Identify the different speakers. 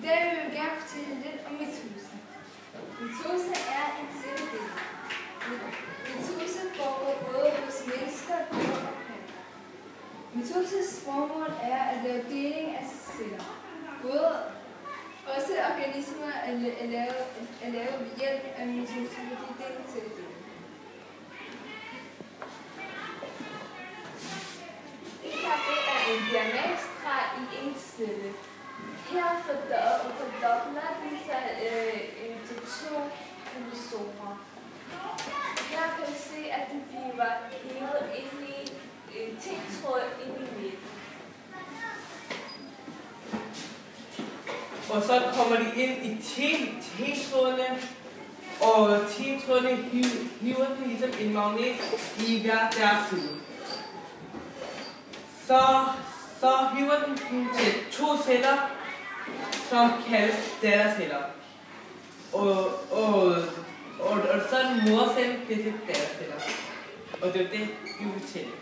Speaker 1: dag vil vi gerne fortælle lidt om mitose. Mitose er en celledeling. Mitose foregår både hos mennesker, dyr og planter. Mitoses formål er at lave deling af celler. Også organismer er lavet ved hjælp af mitose, fordi det er en celledeling. Det her er en diamanstreg i en celle. Her fordobler den sig til 2 kromosomer. Her kan vi se, at den bliver hævet ind i en T-tråd ind i midten.
Speaker 2: Og så kommer de ind i T-trådene, og T-trådene hiver den ligesom en magnet i hver deres side. Så hiver den til 2 celler, som kaldes datterceller. Og så er den modercelle bliver til datterceller. Og det er det, vi vil tælle.